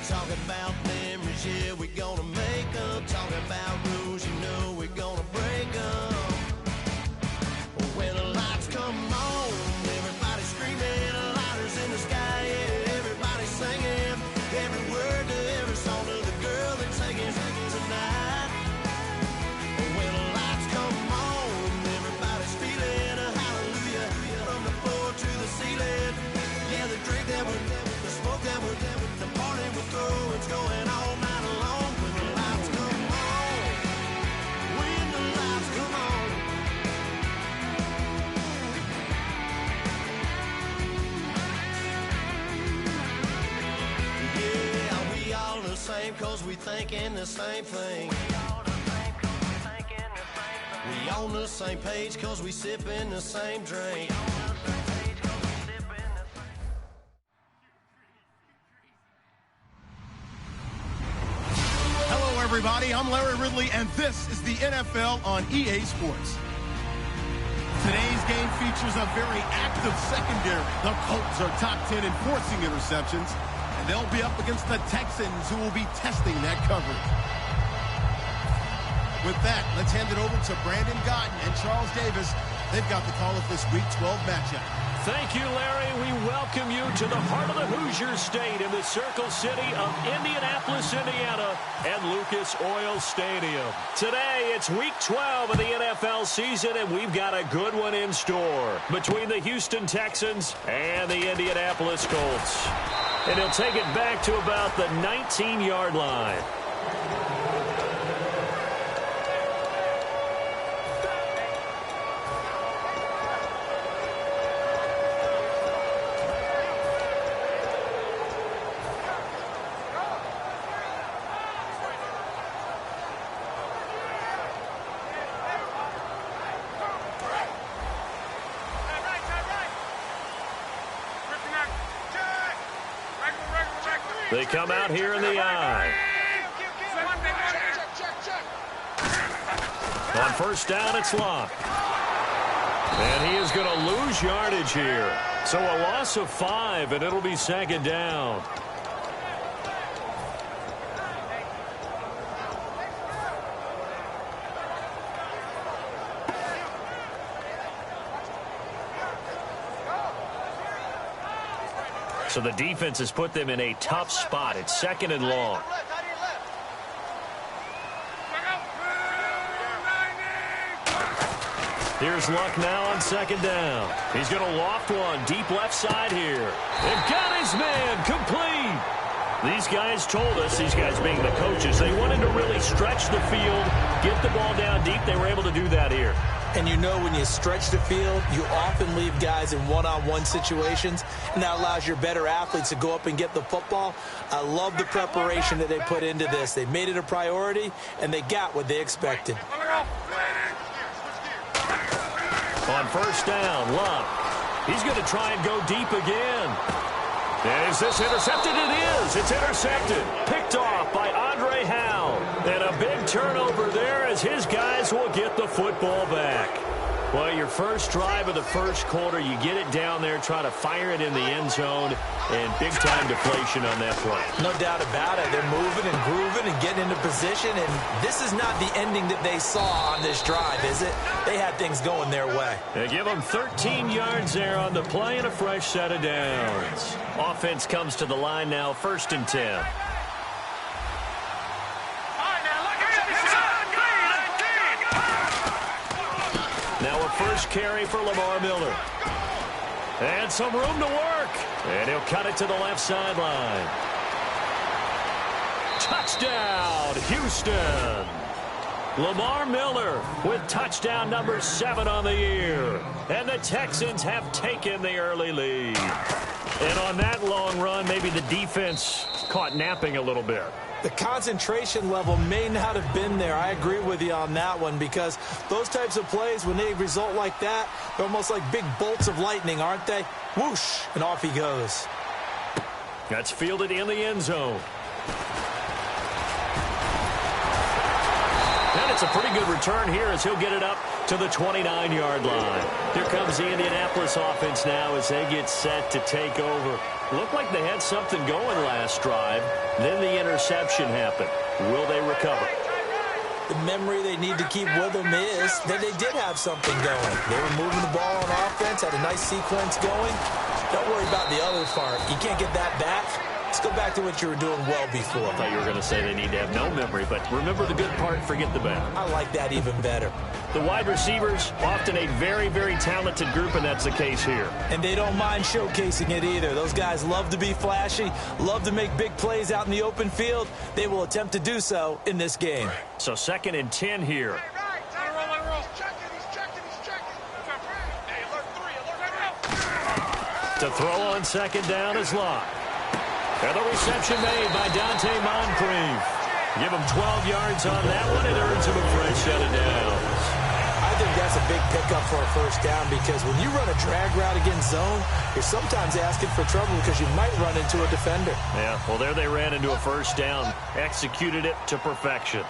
Talking about memories, yeah, we're gonna make them. Talking about rules, you know we're gonna break them. When the lights come on, everybody's screaming, lighters in the sky, yeah, everybody's singing. Every word to every song to the girl they're taking tonight. When the lights come on, everybody's feeling a hallelujah. From the floor to the ceiling. Yeah, the drink that would, the smoke that would, the party would throw. It's going all night long. When the lights come on, when the lights come on. Yeah, we all the same cause we thinking the same thing. We on the same page cause we sipping the same drink. Hello, everybody. I'm Larry Ridley, and this is the NFL on EA Sports. Today's game features a very active secondary. The Colts are top 10 in forcing interceptions, and they'll be up against the Texans, who will be testing that coverage. With that, let's hand it over to Brandon Godden and Charles Davis. They've got the call of this Week 12 matchup. Thank you, Larry. We welcome you to the heart of the Hoosier State in the Circle City of Indianapolis, Indiana, and Lucas Oil Stadium. Today, it's Week 12 of the NFL season, and we've got a good one in store between the Houston Texans and the Indianapolis Colts. And he'll take it back to about the 19-yard line. They come out here in the eye. On first down, it's Locke. And he is going to lose yardage here. So a loss of 5, and it'll be second down. So the defense has put them in a tough spot. It's second and long. Here's Luck now on second down. He's going to loft one deep left side here. They've got his man complete. These guys told us, these guys being the coaches, they wanted to really stretch the field, get the ball down deep. They were able to do that here. And you know when you stretch the field, you often leave guys in one-on-one situations, and that allows your better athletes to go up and get the football. I love the preparation that they put into this. They made it a priority, and they got what they expected. On first down, Luck. He's going to try and go deep again. And is this intercepted? It is. It's intercepted. Picked off by Andre Howe. And a big turnover there as his guys will get the football back. Well, your first drive of the first quarter, you get it down there, try to fire it in the end zone, and big-time deflation on that play. No doubt about it. They're moving and grooving and getting into position, and this is not the ending that they saw on this drive, is it? They had things going their way. They give them 13 yards there on the play and a fresh set of downs. Offense comes to the line now, 1st and 10. Now a first carry for Lamar Miller. And some room to work. And he'll cut it to the left sideline. Touchdown, Houston. Lamar Miller with touchdown number 7 on the year. And the Texans have taken the early lead. And on that long run, maybe the defense caught napping a little bit. The concentration level may not have been there. I agree with you on that one, because those types of plays, when they result like that, they're almost like big bolts of lightning, aren't they? Whoosh, and off he goes. That's fielded in the end zone. And it's a pretty good return here as he'll get it up to the 29-yard line. Here comes the Indianapolis offense now as they get set to take over. Looked like they had something going last drive. Then the interception happened. Will they recover? The memory they need to keep with them is that they did have something going. They were moving the ball on offense, had a nice sequence going. Don't worry about the other part. You can't get that back. Let's go back to what you were doing well before. I thought you were going to say they need to have no memory, but remember the good part, forget the bad. I like that even better. The wide receivers, often a very, very talented group, and that's the case here. And they don't mind showcasing it either. Those guys love to be flashy, love to make big plays out in the open field. They will attempt to do so in this game. So 2nd and 10 here. To throw on 2nd down is Locke. And the reception made by Dante Moncrief. Give him 12 yards on that one. It earns him a fresh set of downs. I think that's a big pickup for a first down because when you run a drag route against zone, you're sometimes asking for trouble because you might run into a defender. Yeah, well, there they ran into a first down. Executed it to perfection.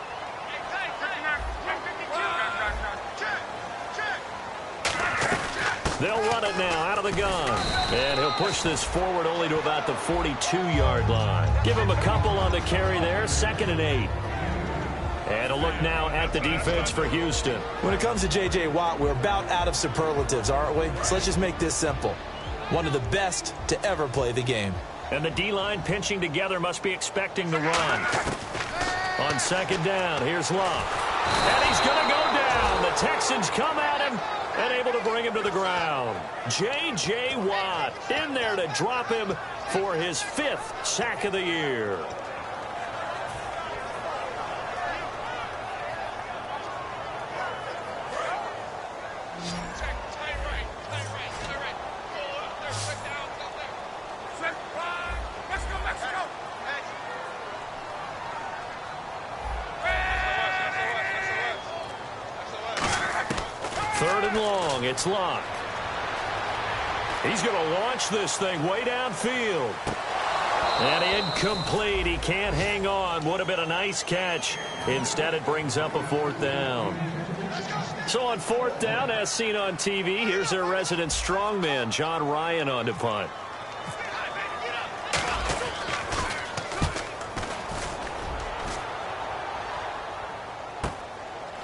They'll run it now out of the gun. And he'll push this forward only to about the 42-yard line. Give him a couple on the carry there. 2nd and 8. And a look now at the defense for Houston. When it comes to J.J. Watt, we're about out of superlatives, aren't we? So let's just make this simple. One of the best to ever play the game. And the D-line pinching together must be expecting the run. On 2nd down, here's Locke. And he's going to go down. The Texans come at him and able to bring him to the ground. J.J. Watt in there to drop him for his 5th sack of the year. Long, it's Locke. He's going to launch this thing way downfield. And incomplete. He can't hang on. Would have been a nice catch. Instead, it brings up a 4th down. So on 4th down, as seen on TV, here's their resident strongman, John Ryan, on to punt.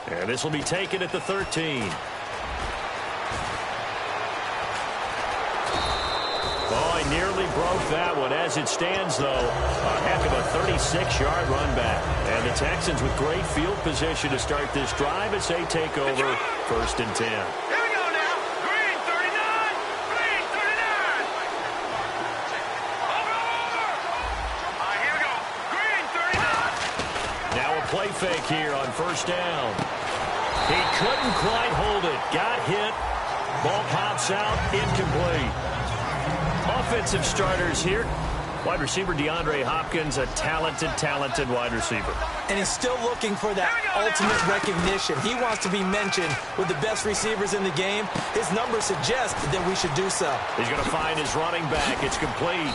And this will be taken at the 13. Oh, he nearly broke that one. As it stands, though, a heck of a 36-yard run back. And the Texans with great field position to start this drive as they take over 1st and 10. Here we go now. Green 39. Green 39. Over. Here we go. Green 39. Now a play fake here on 1st down. He couldn't quite hold it. Got hit. Ball pops out. Incomplete. Offensive starters here. Wide receiver DeAndre Hopkins, a talented wide receiver. And he's still looking for that ultimate recognition. He wants to be mentioned with the best receivers in the game. His numbers suggest that we should do so. He's going to find his running back. It's complete.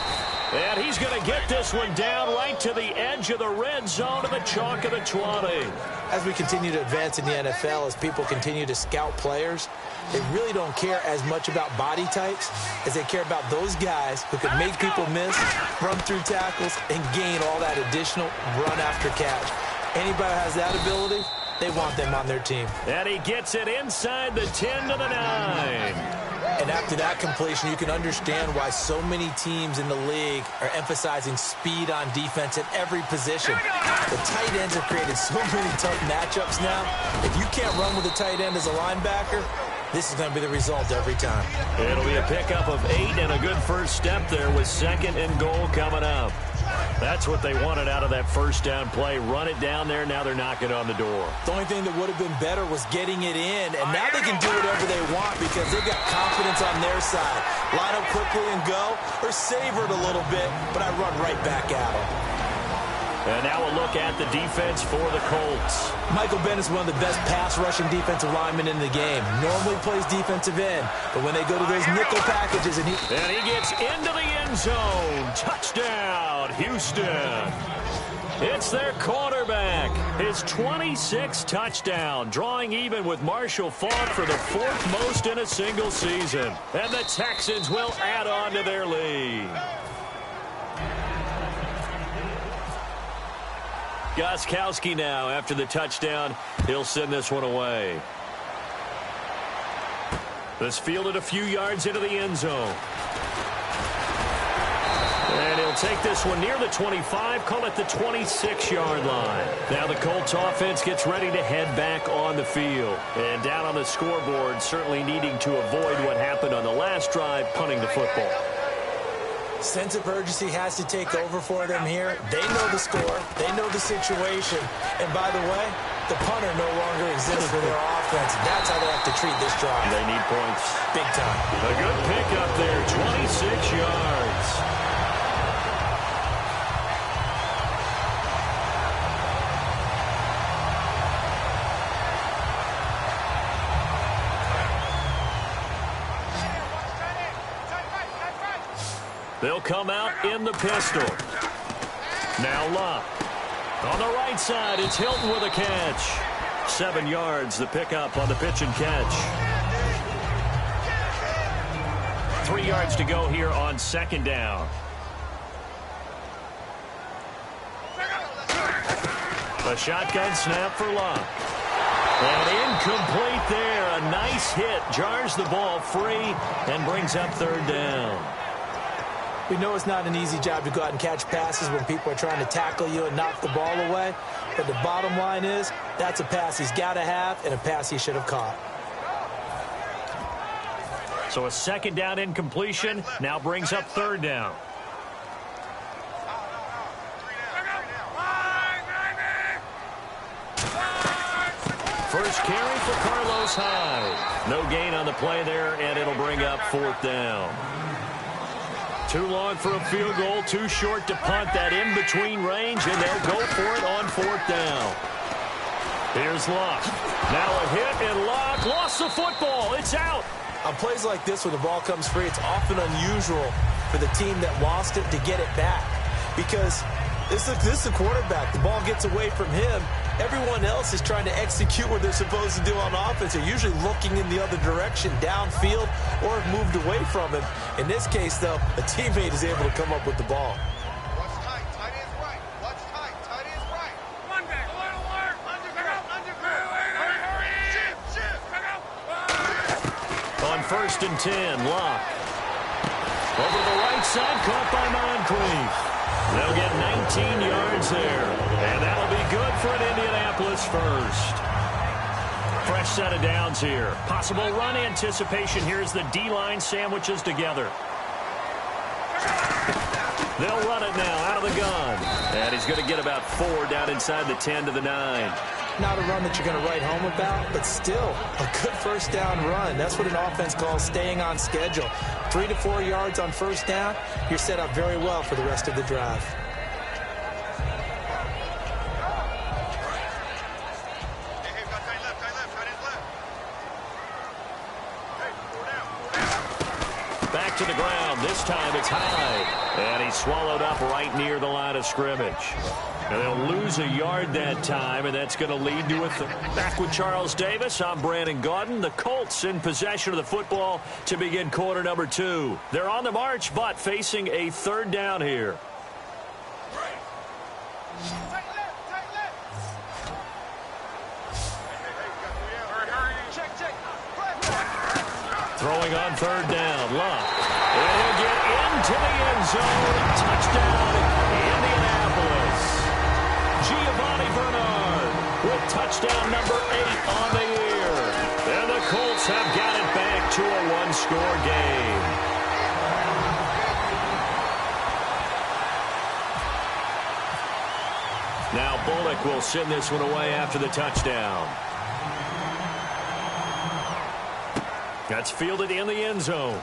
And he's going to get this one down right to the edge of the red zone of the chalk of the 20. As we continue to advance in the NFL, as people continue to scout players, they really don't care as much about body types as they care about those guys who can make people miss, run through tackles, and gain all that additional run after catch. Anybody who has that ability, they want them on their team. And he gets it inside the 10 to the 9. And after that completion, you can understand why so many teams in the league are emphasizing speed on defense at every position. The tight ends have created so many tough matchups now. If you can't run with a tight end as a linebacker, this is going to be the result every time. It'll be a pickup of 8 and a good first step there with 2nd and goal coming up. That's what they wanted out of that first down play. Run it down there. Now they're knocking on the door. The only thing that would have been better was getting it in. And now they can do whatever they want because they've got confidence on their side. Line up quickly and go, or savor it a little bit, but I run right back at them. And now a look at the defense for the Colts. Michael Bennett is one of the best pass-rushing defensive linemen in the game. Normally plays defensive end, but when they go to those nickel packages and he gets into the end zone. Touchdown, Houston. It's their quarterback. His 26th touchdown, drawing even with Marshall Faulk for the 4th most in a single season. And the Texans will add on to their lead. Gostkowski now after the touchdown. He'll send this one away. This fielded a few yards into the end zone. And he'll take this one near the 25, call it the 26-yard line. Now the Colts offense gets ready to head back on the field. And down on the scoreboard, certainly needing to avoid what happened on the last drive, punting the football. Sense of urgency has to take over for them here. They know the score. They know the situation. And by the way, the punter no longer exists for their offense. That's how they have to treat this drive. They need points. Big time. A good pickup there, 26 yards. They'll come out in the pistol. Now Luck. On the right side, it's Hilton with a catch. 7 yards, the pickup on the pitch and catch. 3 yards to go here on second down. A shotgun snap for Luck. And incomplete there. A nice hit. Jars the ball free and brings up third down. We know it's not an easy job to go out and catch passes when people are trying to tackle you and knock the ball away. But the bottom line is, that's a pass he's got to have and a pass he should have caught. So a second down incompletion now brings up third down. First carry for Carlos Hyde. No gain on the play there, and it'll bring up fourth down. Too long for a field goal, too short to punt that in-between range, and they'll go for it on fourth down. Here's Luck. Now a hit, and Luck lost the football. It's out. On plays like this, when the ball comes free, it's often unusual for the team that lost it to get it back. Because this is the quarterback. The ball gets away from him. Everyone else is trying to execute what they're supposed to do on offense. They're usually looking in the other direction, downfield, or have moved away from him. In this case, though, a teammate is able to come up with the ball. Watch tight. Tight is right. Watch tight. Tight is right. One back. Alert, alert. Hurry. Shift. On first and 10, Luck. Over to the right side, caught by Moncrief. They'll get 19 yards there, and that'll be good for an Indianapolis first. Fresh set of downs here. Possible run anticipation here as the D-line sandwiches together. They'll run it now out of the gun. And he's going to get about 4 down inside the 10 to the 9. Not a run that you're going to write home about, but still a good first down run. That's what an offense calls staying on schedule. 3 to 4 yards on first down, you're set up very well for the rest of the drive. Back to the ground. This time it's Hyde. And he's swallowed up right near the line of scrimmage. And they'll lose a yard that time, and that's going to lead to it. Back with Charles Davis, I'm Brandon Gaudin. The Colts in possession of the football to begin quarter number 2. They're on the march, but facing a third down here. Throwing on third down, Luck. And he'll get into the end zone. Touchdown, Indianapolis. Giovanni Bernard with touchdown number 8 on the year. And the Colts have got it back to a one-score game. Now Bullock will send this one away after the touchdown. That's fielded in the end zone.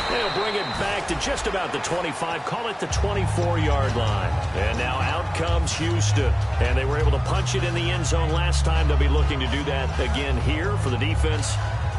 They'll bring it back to just about the 25, call it the 24-yard line. And now out comes Houston. And they were able to punch it in the end zone last time. They'll be looking to do that again here for the defense.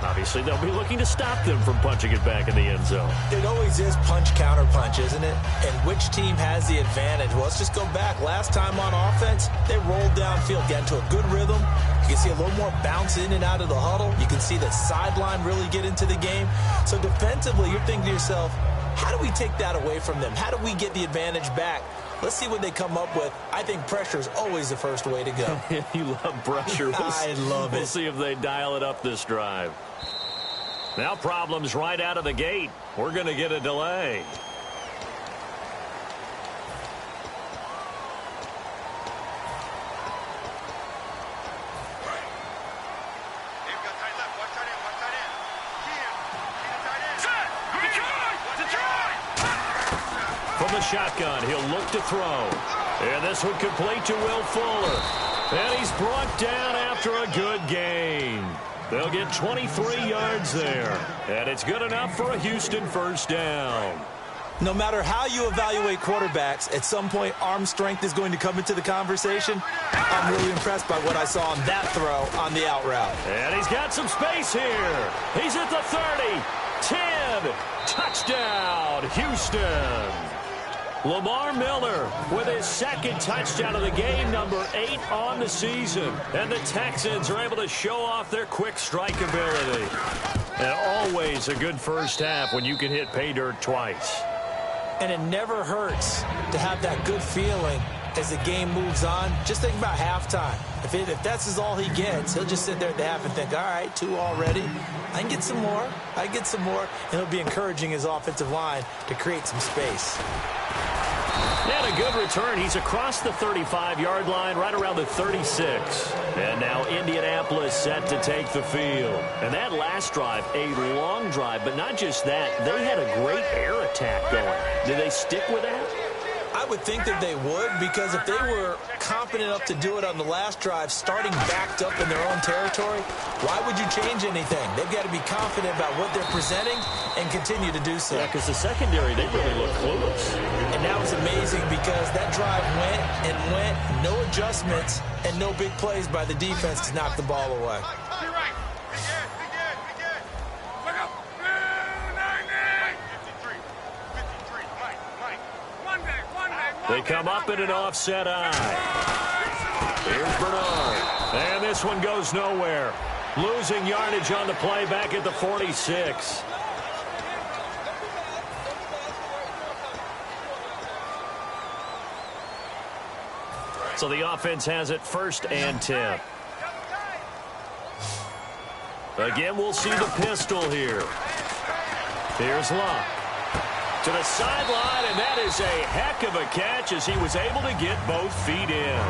Obviously, they'll be looking to stop them from punching it back in the end zone. It always is punch-counter-punch, isn't it? And which team has the advantage? Well, let's just go back. Last time on offense, they rolled downfield, got into a good rhythm. You can see a little more bounce in and out of the huddle. You can see the sideline really get into the game. So defensively, you're thinking to yourself, how do we take that away from them? How do we get the advantage back? Let's see what they come up with. I think pressure is always the first way to go. You love pressure. I love it. We'll see if they dial it up this drive. Now problems right out of the gate. We're going to get a delay. From the shotgun, he'll look to throw. And this one complete to Will Fuller. And he's brought down after a good gain. They'll get 23 yards there. And it's good enough for a Houston first down. No matter how you evaluate quarterbacks, at some point arm strength is going to come into the conversation. I'm really impressed by what I saw on that throw on the out route. And he's got some space here. He's at the 30, 10, touchdown, Houston. Lamar Miller with his second touchdown of the game, number 8 on the season. And the Texans are able to show off their quick strike ability. And always a good first half when you can hit pay dirt twice. And it never hurts to have that good feeling as the game moves on. Just think about halftime. If that's all he gets, he'll just sit there at the half and think, all right, 2 already. I can get some more. I can get some more. And he'll be encouraging his offensive line to create some space. And a good return. He's across the 35-yard line, right around the 36. And now Indianapolis set to take the field. And that last drive, a long drive, but not just that. They had a great air attack going. Did they stick with that? I would think that they would, because if they were confident enough to do it on the last drive, starting backed up in their own territory, why would you change anything? They've got to be confident about what they're presenting and continue to do so. Yeah, because the secondary, they really look clueless. And that was amazing because that drive went and went, no adjustments, and no big plays by the defense to knock the ball away. They come up in an offset eye. Here's Bernard. And this one goes nowhere. Losing yardage on the play back at the 46. So the offense has it 1st and 10. Again, we'll see the pistol here. Here's Luck. To the sideline, and that is a heck of a catch as he was able to get both feet in.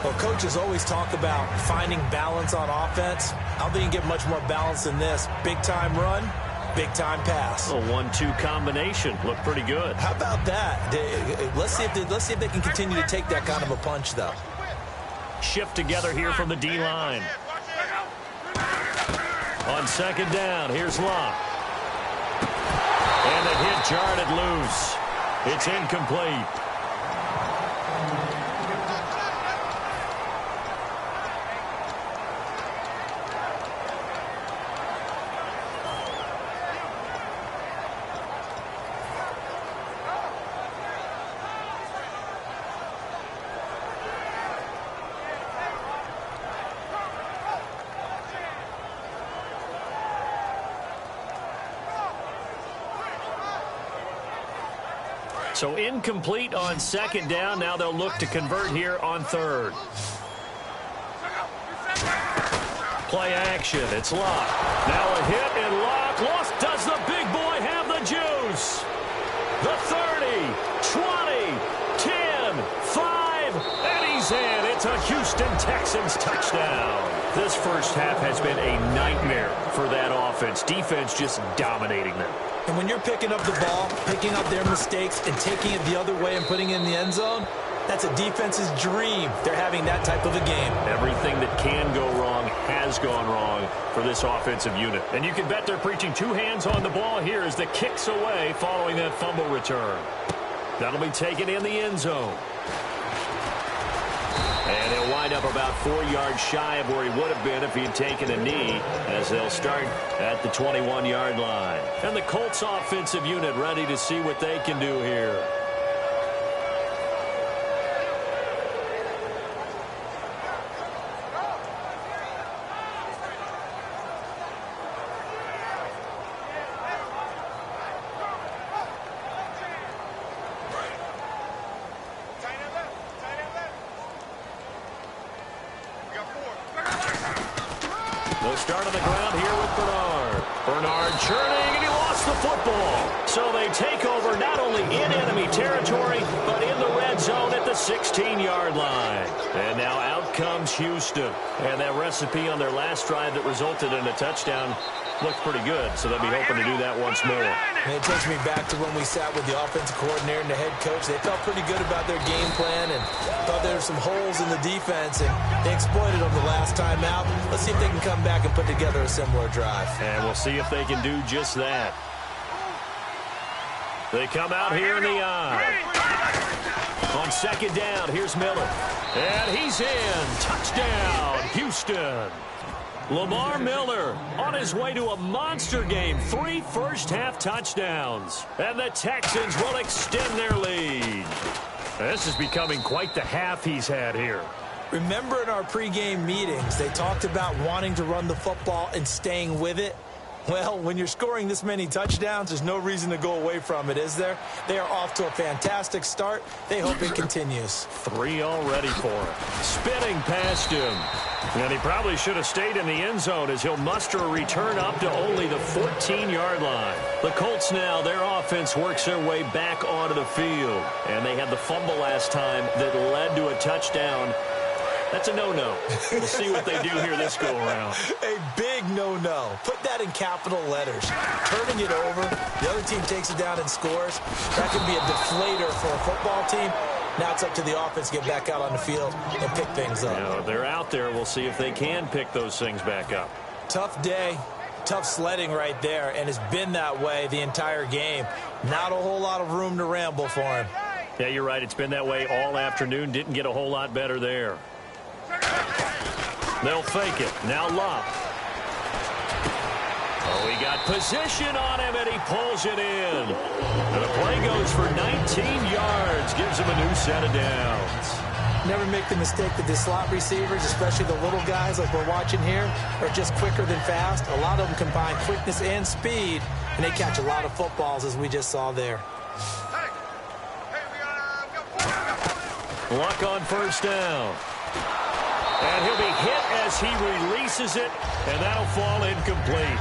Well, coaches always talk about finding balance on offense. I don't think you can get much more balance than this. Big-time run, big-time pass. A 1-2 combination. Looked pretty good. How about that? Let's see if they can continue to take that kind of a punch, though. Shift together here from the D-line. On 2nd down, here's Luck. And the hit jarred it loose. It's incomplete. So incomplete on 2nd down. Now they'll look to convert here on 3rd. Play action. It's Luck. Now a hit and Luck. Lost. Does the big boy have the juice? The 30, 20, 10, 5, and he's in. It's a Houston Texans touchdown. This first half has been a nightmare for that offense. Defense just dominating them. And when you're picking up the ball, picking up their mistakes, and taking it the other way and putting it in the end zone, that's a defense's dream. They're having that type of a game. Everything that can go wrong has gone wrong for this offensive unit. And you can bet they're preaching 2 hands on the ball here as the kick's away following that fumble return. That'll be taken in the end zone. And he'll wind up about 4 yards shy of where he would have been if he had taken a knee, as they'll start at the 21-yard line. And the Colts offensive unit ready to see what they can do here. They'll start on the ground here with Bernard. Bernard churning, and he lost the football. So they take over not only in enemy territory, but in the red zone at the 16-yard line. And now out comes Houston. And that recipe on their last drive that resulted in a touchdown looked pretty good, so they'll be hoping to do that once more. And it takes me back to when we sat with the offensive coordinator and the head coach. They felt pretty good about their game plan and thought there were some holes in the defense, and they exploited them the last time out. Let's see if they can come back and put together a similar drive. And we'll see if they can do just that. They come out here in the eye. On second down, here's Miller. And he's in. Touchdown, Houston. Lamar Miller on his way to a monster game. 3 first-half touchdowns. And the Texans will extend their lead. This is becoming quite the half he's had here. Remember in our pregame meetings, they talked about wanting to run the football and staying with it? Well, when you're scoring this many touchdowns, there's no reason to go away from it, is there? They are off to a fantastic start. They hope it continues. 3 already for him. Spinning past him. And he probably should have stayed in the end zone as he'll muster a return up to only the 14-yard line. The Colts now, their offense works their way back onto the field. And they had the fumble last time that led to a touchdown. That's a no-no. We'll see what they do here this go-around. A big no-no. Put that in capital letters. Turning it over, the other team takes it down and scores. That can be a deflator for a football team. Now it's up to the offense to get back out on the field and pick things up. Now, they're out there. We'll see if they can pick those things back up. Tough day, tough sledding right there, and it's been that way the entire game. Not a whole lot of room to ramble for him. Yeah, you're right. It's been that way all afternoon. Didn't get a whole lot better there. They'll fake it. Now Love. Oh, he got position on him, and he pulls it in. And the play goes for 19 yards. Gives him a new set of downs. Never make the mistake that the slot receivers, especially the little guys like we're watching here, are just quicker than fast. A lot of them combine quickness and speed, and they catch a lot of footballs, as we just saw there. Luck on first down. And he'll be hit as he releases it, and that'll fall incomplete.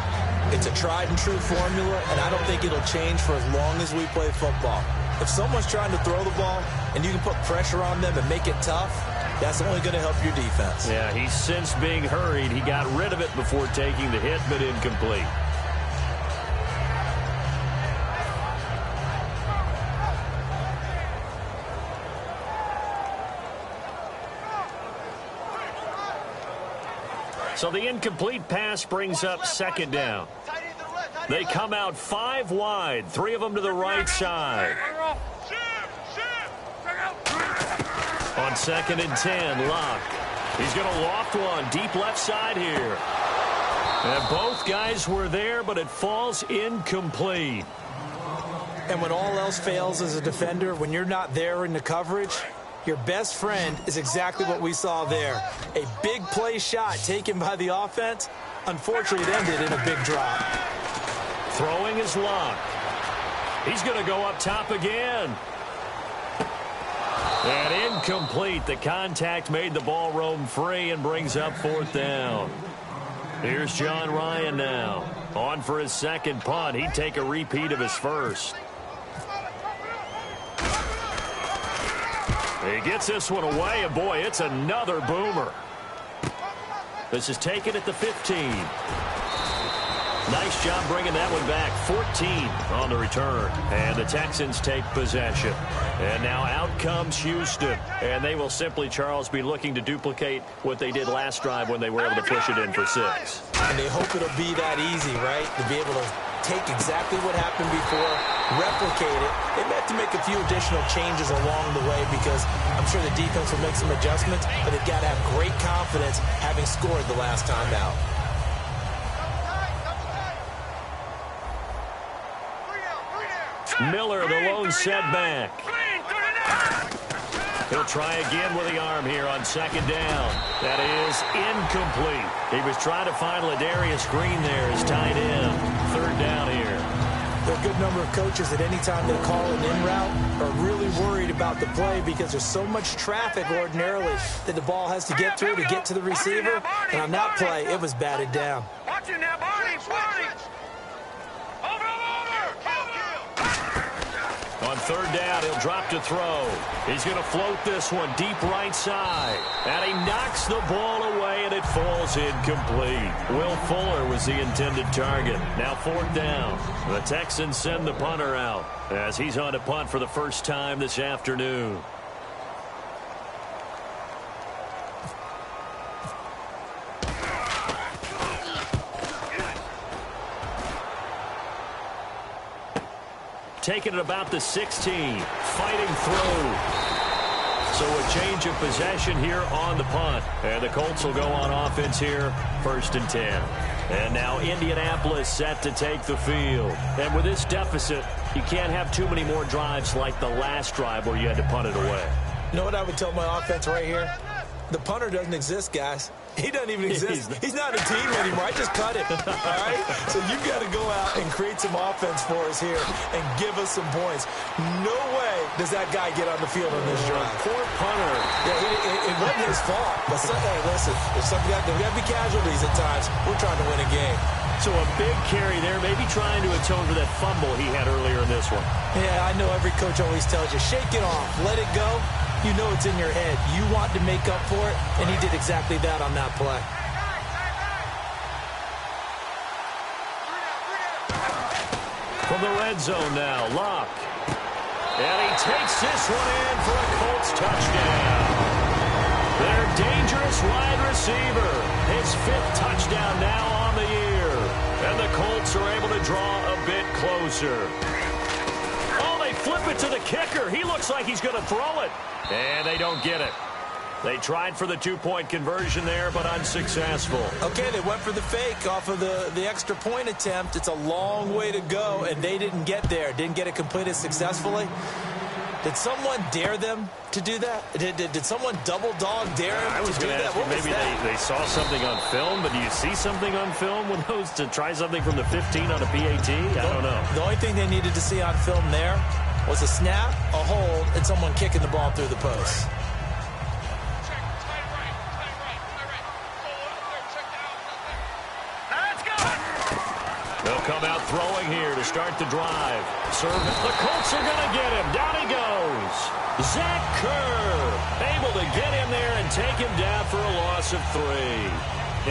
It's a tried-and-true formula, and I don't think it'll change for as long as we play football. If someone's trying to throw the ball and you can put pressure on them and make it tough, that's only going to help your defense. Yeah, he's since being hurried. He got rid of it before taking the hit, but incomplete. So the incomplete pass brings up second down. They come out 5 wide, 3 of them to the right side. On second and 10, Locke. He's going to loft one deep left side here. And both guys were there, but it falls incomplete. And when all else fails as a defender, when you're not there in the coverage, your best friend is exactly what we saw there. A big play shot taken by the offense. Unfortunately, it ended in a big drop. Throwing is Locke. He's going to go up top again. And incomplete. The contact made the ball roam free and brings up 4th down. Here's John Ryan now. On for his second punt. He'd take a repeat of his first. He gets this one away, and boy, it's another boomer. This is taken at the 15. Nice job bringing that one back. 14 on the return. And the Texans take possession. And now out comes Houston. And they will simply, Charles, be looking to duplicate what they did last drive when they were able to push it in for 6. And they hope it'll be that easy, right? To be able to take exactly what happened before replicate it. They may have to make a few additional changes along the way because I'm sure the defense will make some adjustments, but they've got to have great confidence having scored the last time out. Miller, the lone setback. He'll try again with the arm here on second down. That is incomplete. He was trying to find Ladarius Green there as tight end. Third down here. There are a good number of coaches that any time they call an in route are really worried about the play because there's so much traffic ordinarily that the ball has to get through to get to the receiver. And on that play, it was batted down. Watch it now, Barney. On third down, he'll drop to throw. He's going to float this one deep right side. And he knocks the ball away, and it falls incomplete. Will Fuller was the intended target. Now fourth down. The Texans send the punter out as he's on to punt for the first time this afternoon. Taking it about the 16. Fighting through. So a change of possession here on the punt. And the Colts will go on offense here, 1st and 10. And now Indianapolis set to take the field. And with this deficit, you can't have too many more drives like the last drive where you had to punt it away. You know what I would tell my offense right here? The punter doesn't exist, guys. He doesn't even exist. He's not a team anymore. I just cut it. All right? So you've got to go out and create some offense for us here and give us some points. No way does that guy get on the field on this drive. Poor punter. Yeah, it wasn't his fault. But hey, listen, there's got to be casualties at times. We're trying to win a game. So a big carry there, maybe trying to atone for that fumble he had earlier in this one. Yeah, I know every coach always tells you, shake it off, let it go. You know it's in your head. You want to make up for it, and he did exactly that on that play. From the red zone now, Locke. And he takes this one in for a Colts touchdown. Their dangerous wide receiver. His 5th touchdown now on the year. And the Colts are able to draw a bit closer. Oh, they flip it to the kicker. He looks like he's going to throw it. And they don't get it. They tried for the 2-point conversion there, but unsuccessful. Okay, they went for the fake off of the extra point attempt. It's a long way to go, and they didn't get there. Didn't get it completed successfully. Did someone dare them to do that? Did someone double dog dare them to do that? What was that? They saw something on film, but do you see something on film when those to try something from the 15 on a PAT? I don't know. The only thing they needed to see on film there was a snap, a hold, and someone kicking the ball through the post. They'll come out throwing here to start the drive. Serve it. The Colts are going to get him. Down he goes. Zach Kerr able to get in there and take him down for a loss of 3.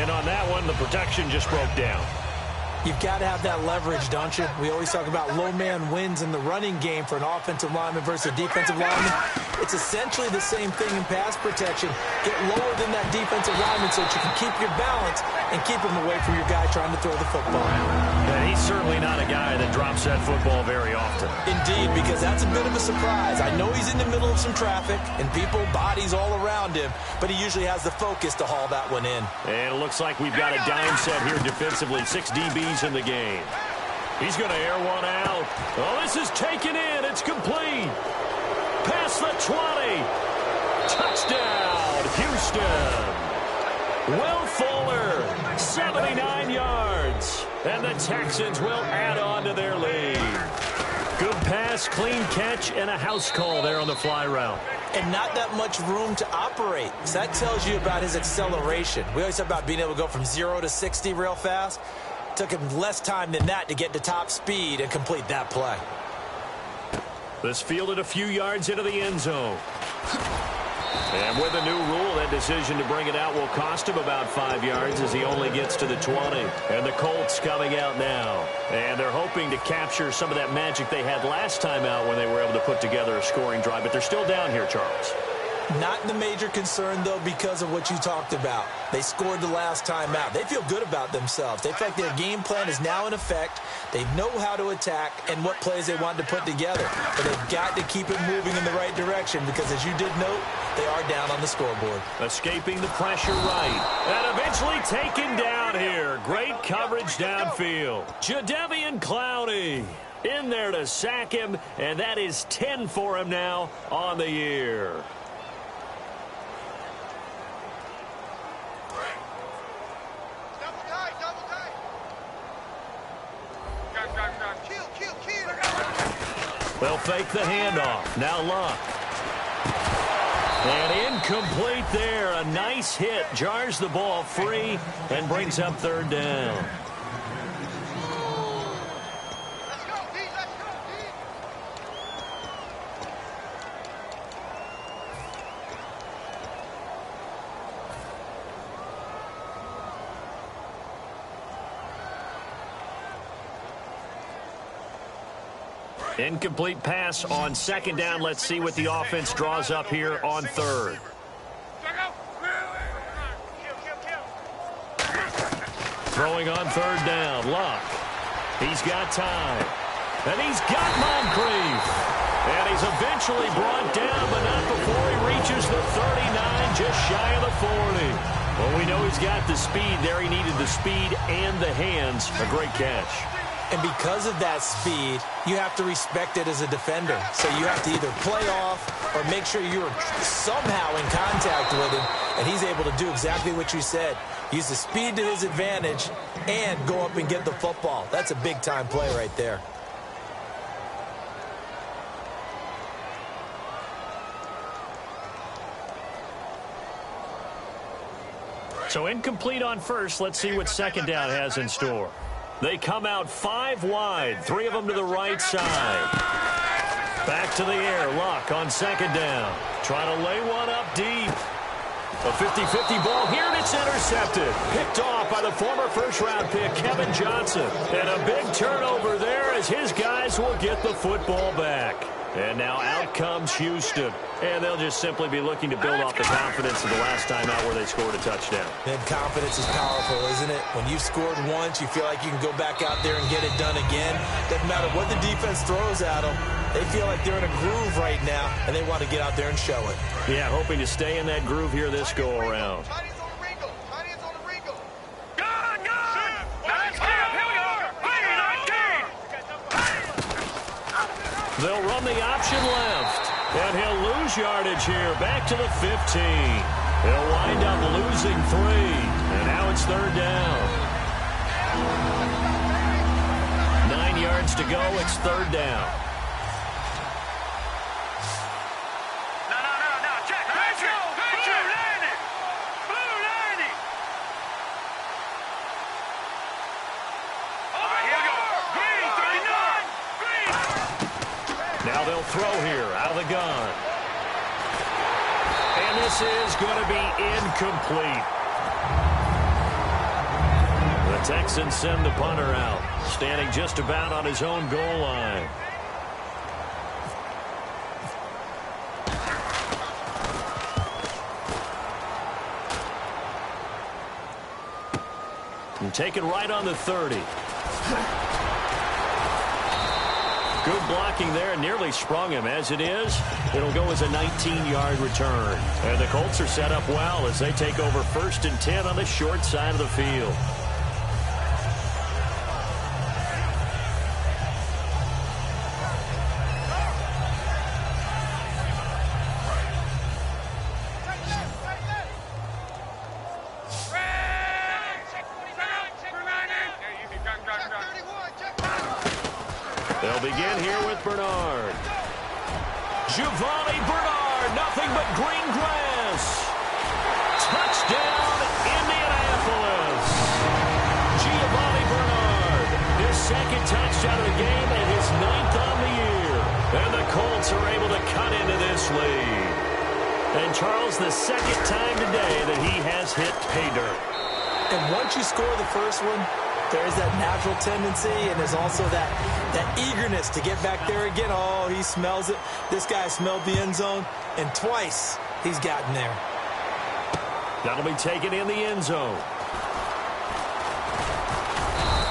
And on that one, the protection just broke down. You've got to have that leverage, don't you? We always talk about low man wins in the running game for an offensive lineman versus a defensive lineman. It's essentially the same thing in pass protection. Get lower than that defensive lineman so that you can keep your balance and keep him away from your guy trying to throw the football. And he's certainly not a guy that drops that football very often. Indeed, because that's a bit of a surprise. I know he's in the middle of some traffic and people, bodies all around him, but he usually has the focus to haul that one in. And it looks like we've got a dime set here defensively. 6 DBs in the game. He's going to air one out. Oh, this is taken in. It's complete. Past the 20. Touchdown, Houston. Will Fuller, 79 yards. And the Texans will add on to their lead. Good pass, clean catch, and a house call there on the fly route. And not that much room to operate. So that tells you about his acceleration. We always talk about being able to go from 0 to 60 real fast. Took him less time than that to get to top speed and complete that play. This fielded a few yards into the end zone. And with a new rule, that decision to bring it out will cost him about 5 yards as he only gets to the 20. And the Colts coming out now. And they're hoping to capture some of that magic they had last time out when they were able to put together a scoring drive. But they're still down here, Charles. Not the major concern, though, because of what you talked about. They scored the last time out. They feel good about themselves. They feel like their game plan is now in effect. They know how to attack and what plays they want to put together. But they've got to keep it moving in the right direction because, as you did note, they are down on the scoreboard. Escaping the pressure right. And eventually taken down here. Great coverage downfield. Jadeveon Clowney in there to sack him, and that is 10 for him now on the year. They'll fake the handoff. Now Luck. And incomplete there. A nice hit. Jars the ball free and brings up third down. Incomplete pass on second down. Let's see what the offense draws up here on third. Throwing on third down. Luck. He's got time. And he's got Moncrief. And he's eventually brought down, but not before he reaches the 39, just shy of the 40. Well, we know he's got the speed there. He needed the speed and the hands. A great catch. And because of that speed, you have to respect it as a defender. So you have to either play off or make sure you're somehow in contact with him. And he's able to do exactly what you said. Use the speed to his advantage and go up and get the football. That's a big-time play right there. So incomplete on first. Let's see what second down has in store. They come out 5 wide, 3 of them to the right side. Back to the air. Luck on second down. Trying to lay one up deep. A 50-50 ball here, and it's intercepted. Picked off by the former first-round pick, Kevin Johnson. And a big turnover there as his guys will get the football back. And now out comes Houston. And they'll just simply be looking to build off the confidence of the last time out where they scored a touchdown. And confidence is powerful, isn't it? When you've scored once, you feel like you can go back out there and get it done again. Doesn't matter what the defense throws at them. They feel like they're in a groove right now, and they want to get out there and show it. Yeah, hoping to stay in that groove here this go-around. They'll run the option left, and he'll lose yardage here, back to the 15. He'll wind up losing 3, and now it's third down. 9 yards to go, it's third down. No, check, Patrick! Blue landing! All right, here we go. Green, 39! Green! Now they'll throw here, out of the gun. And this is going to be incomplete. The Texans send the punter out, standing just about on his own goal line. And take it right on the 30. Good blocking there, nearly sprung him. As it is, it'll go as a 19-yard return. And the Colts are set up well as they take over 1st and 10 on the short side of the field. They'll begin here with Bernard. Giovanni Bernard, nothing but green grass. Touchdown, Indianapolis. Giovanni Bernard, his 2nd touchdown of the game and his 9th on the year. And the Colts are able to cut into this lead. And Charles, the 2nd time today that he has hit pay dirt. And once you score the first one, there's that natural tendency, and there's also that eagerness to get back there again. Oh, he smells it. This guy smelled the end zone, and twice he's gotten there. That'll be taken in the end zone.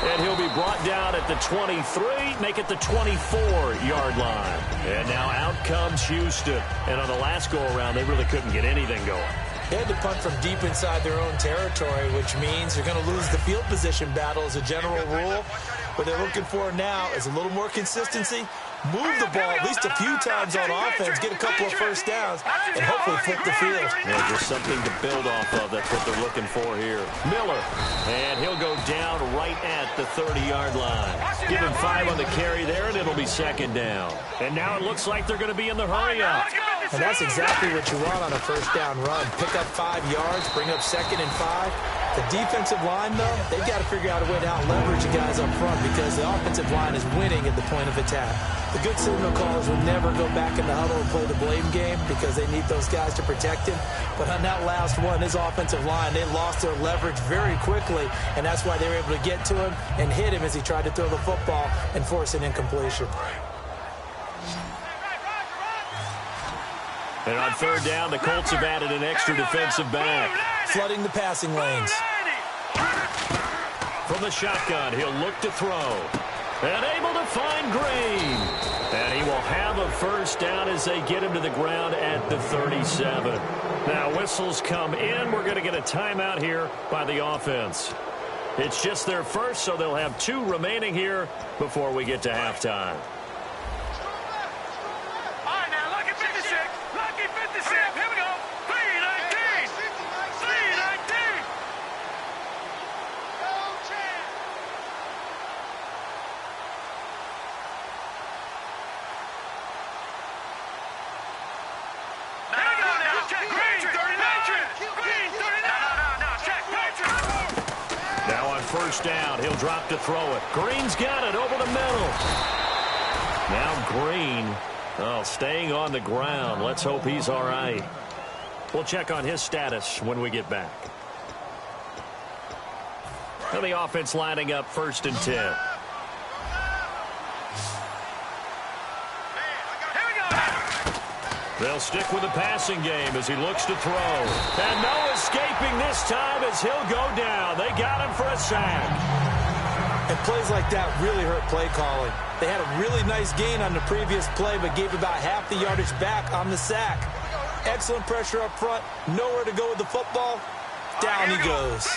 And he'll be brought down at the 23, make it the 24-yard line. And now out comes Houston. And on the last go-around, they really couldn't get anything going. They had to punt from deep inside their own territory, which means you're going to lose the field position battle as a general rule. What they're looking for now is a little more consistency, move the ball at least a few times on offense, get a couple of first downs, and hopefully flip the field. Yeah, just something to build off of. That's what they're looking for here. Miller, and he'll go down right at the 30-yard line. Give him 5 on the carry there, and it'll be second down. And now it looks like they're going to be in the hurry-up. And that's exactly what you want on a first down run. Pick up 5 yards, bring up 2nd and 5. The defensive line, though, they've got to figure out a way to out-leverage the guys up front because the offensive line is winning at the point of attack. The good signal callers will never go back in the huddle and play the blame game because they need those guys to protect him. But on that last one, his offensive line, they lost their leverage very quickly, and that's why they were able to get to him and hit him as he tried to throw the football and force an incompletion. And on third down, the Colts have added an extra defensive back. Flooding the passing lanes. From the shotgun, he'll look to throw. And able to find Green. And he will have a first down as they get him to the ground at the 37. Now whistles come in. We're going to get a timeout here by the offense. It's just their first, so they'll have 2 remaining here before we get to halftime. First down, he'll drop to throw it. Green's got it over the middle. Now Green, staying on the ground. Let's hope he's all right. We'll check on his status when we get back. And the offense lining up 1st and 10. They'll stick with the passing game as he looks to throw. And no escaping this time as he'll go down. They got him for a sack. And plays like that really hurt play calling. They had a really nice gain on the previous play, but gave about half the yardage back on the sack. Excellent pressure up front. Nowhere to go with the football. Down he goes.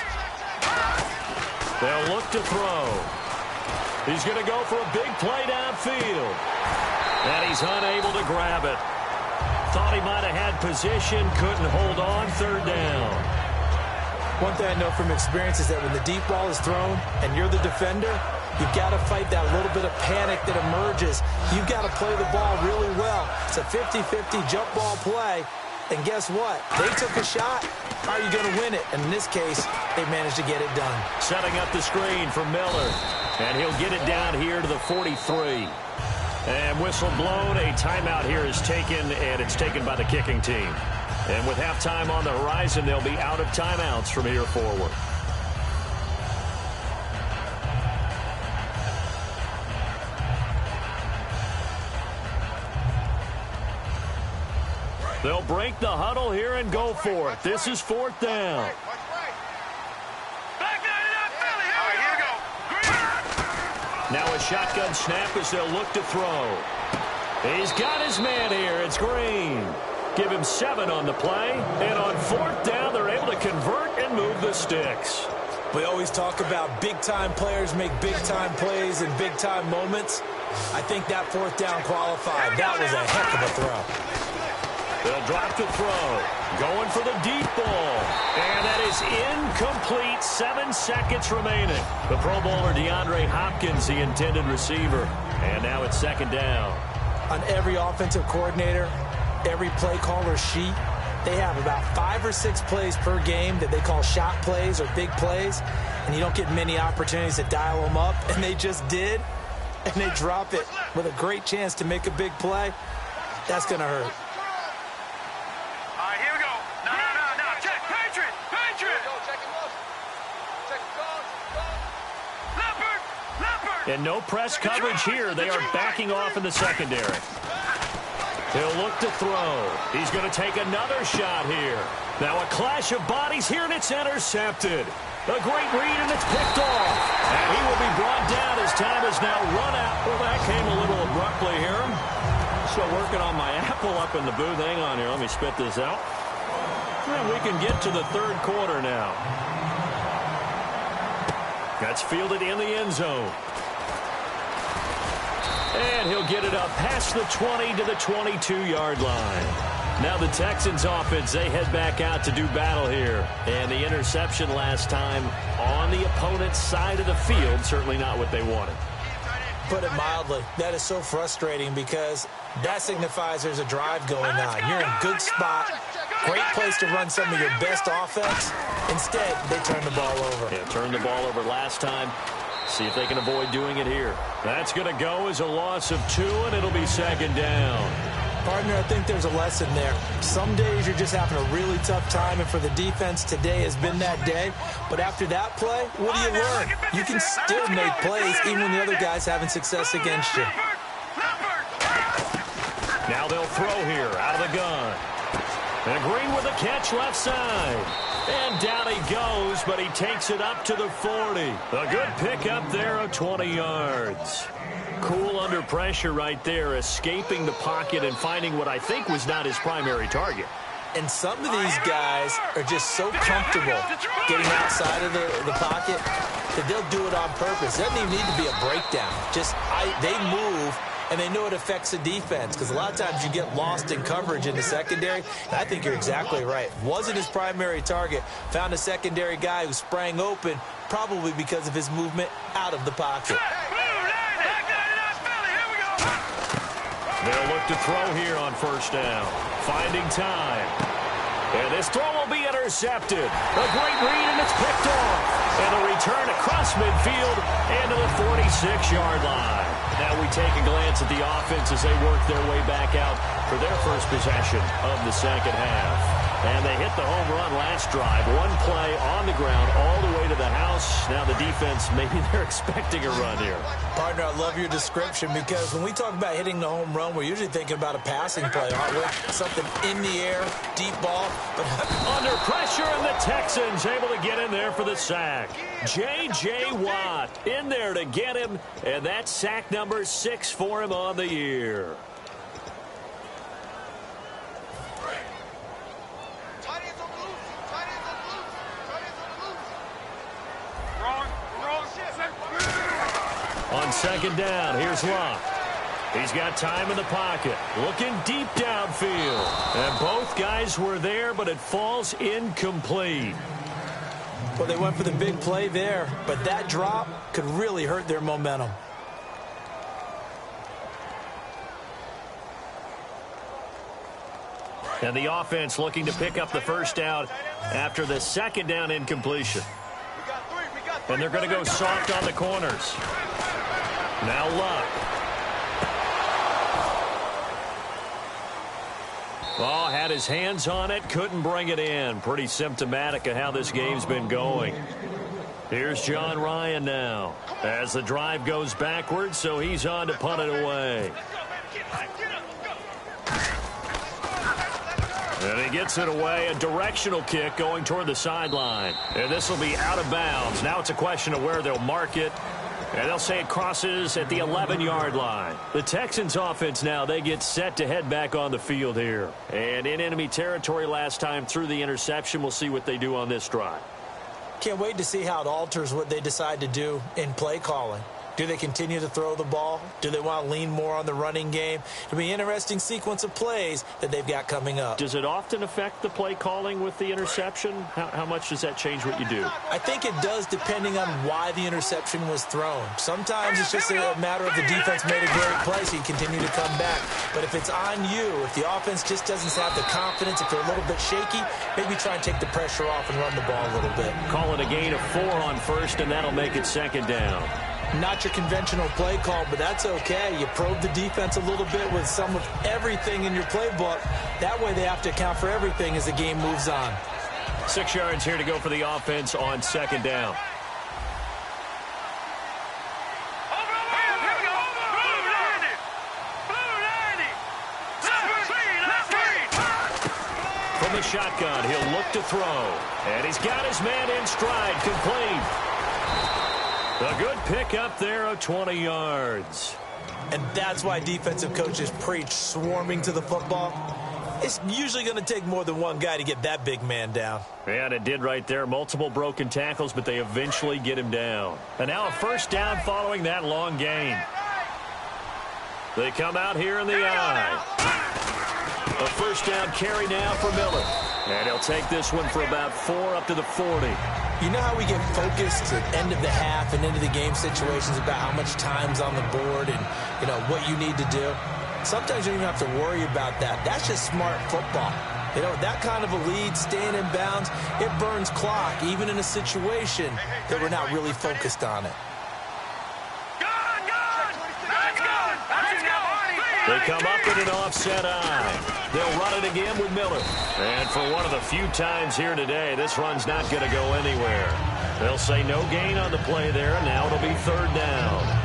They'll look to throw. He's going to go for a big play downfield. And he's unable to grab it. Thought he might have had position, couldn't hold on, 3rd down. One thing I know from experience is that when the deep ball is thrown and you're the defender, you've got to fight that little bit of panic that emerges. You've got to play the ball really well. It's a 50-50 jump ball play. And guess what? They took a shot. How are you going to win it? And in this case, they managed to get it done. Setting up the screen for Miller. And he'll get it down here to the 43. And whistle blown, a timeout here is taken, and it's taken by the kicking team. And with halftime on the horizon, they'll be out of timeouts from here forward. They'll break the huddle here and go for it. This is 4th down. Now a shotgun snap as they'll look to throw. He's got his man here. It's Green. Give him 7 on the play. And on 4th down, they're able to convert and move the sticks. We always talk about big-time players make big-time plays in big-time moments. I think that 4th down qualified. That was a heck of a throw. They'll drop to throw. Going for the deep ball. And that is incomplete. 7 seconds remaining. The Pro Bowler DeAndre Hopkins, the intended receiver. And now it's 2nd down. On every offensive coordinator, every play caller sheet, they have about 5 or 6 plays per game that they call shot plays or big plays. And you don't get many opportunities to dial them up. And they just did. And they drop it with a great chance to make a big play. That's going to hurt. And no press coverage here. They are backing off in the secondary. He'll look to throw. He's going to take another shot here. Now a clash of bodies here, and it's intercepted. A great read, and it's picked off. And he will be brought down as time is now run out. Well, that came a little abruptly here. Still working on my apple up in the booth. Hang on here. Let me spit this out. And we can get to the third quarter now. That's fielded in the end zone. And he'll get it up past the 20 to the 22-yard line. Now the Texans offense, they head back out to do battle here. And the interception last time on the opponent's side of the field, certainly not what they wanted. Put it mildly, that is so frustrating because that signifies there's a drive going on. You're in a good spot, great place to run some of your best offense. Instead, they turn the ball over. Yeah, turned the ball over last time. See if they can avoid doing it here. That's going to go as a loss of 2, and it'll be second down. Partner, I think there's a lesson there. Some days you're just having a really tough time, and for the defense, today has been that day. But after that play, what do you learn? You can still make plays even when the other guy's having success against you. Now they'll throw here out of the gun. And Green with a catch left side. And down he goes, but he takes it up to the 40. A good pickup there of 20 yards. Cool under pressure right there, escaping the pocket and finding what I think was not his primary target. And some of these guys are just so comfortable getting outside of the pocket that they'll do it on purpose. It doesn't even need to be a breakdown. They move, and they know it affects the defense because a lot of times you get lost in coverage in the secondary. And I think you're exactly right. Wasn't his primary target. Found a secondary guy who sprang open, probably because of his movement out of the pocket. They'll look to throw here on first down. Finding time. And this throw will be intercepted. A great read, and it's picked off. And a return across midfield into the 46-yard line. Now we take a glance at the offense as they work their way back out for their first possession of the second half. And they hit the home run last drive. One play on the ground all the way to the house. Now the defense, maybe they're expecting a run here. Partner, I love your description because when we talk about hitting the home run, we're usually thinking about a passing play, aren't we? Something in the air, deep ball. But under pressure, and the Texans able to get in there for the sack. J.J. Watt in there to get him, and that's sack number 6 for him on the year. On second down, here's Locke. He's got time in the pocket, looking deep downfield. And both guys were there, but it falls incomplete. Well, they went for the big play there, but that drop could really hurt their momentum. And the offense looking to pick up the first down after the second down incompletion. And they're going to go soft on the corners. Now Luck. Oh, had his hands on it, couldn't bring it in. Pretty symptomatic of how this game's been going. Here's John Ryan now as the drive goes backwards, so he's on to punt it away. And he gets it away, a directional kick going toward the sideline. And this will be out of bounds. Now it's a question of where they'll mark it. And they'll say it crosses at the 11-yard line. The Texans offense now, they get set to head back on the field here. And in enemy territory last time through the interception. We'll see what they do on this drive. Can't wait to see how it alters what they decide to do in play calling. Do they continue to throw the ball? Do they want to lean more on the running game? It'll be an interesting sequence of plays that they've got coming up. Does it often affect the play calling with the interception? How much does that change what you do? I think it does depending on why the interception was thrown. Sometimes it's just a matter of the defense made a great play, so you continue to come back. But if it's on you, if the offense just doesn't have the confidence, if they're a little bit shaky, maybe try and take the pressure off and run the ball a little bit. Call it a gain of 4 on first, and that'll make it second down. Not your conventional play call, but that's okay. You probe the defense a little bit with some of everything in your playbook. That way they have to account for everything as the game moves on. 6 yards here to go for the offense on second down. From the shotgun, he'll look to throw. And he's got his man in stride, complete. A good pick up there of 20 yards. And that's why defensive coaches preach swarming to the football. It's usually going to take more than one guy to get that big man down. And it did right there. Multiple broken tackles, but they eventually get him down. And now a first down following that long gain. They come out here in the eye. A first down carry now for Miller. And he'll take this one for about 4 up to the 40. You know how we get focused at end of the half and into the game situations about how much time's on the board and, you know, what you need to do? Sometimes you don't even have to worry about that. That's just smart football. You know, that kind of a lead, staying in bounds, it burns clock, even in a situation that we're not really focused on it. They come up in an offset eye. They'll run it again with Miller. And for one of the few times here today, this run's not going to go anywhere. They'll say no gain on the play there, and now it'll be third down.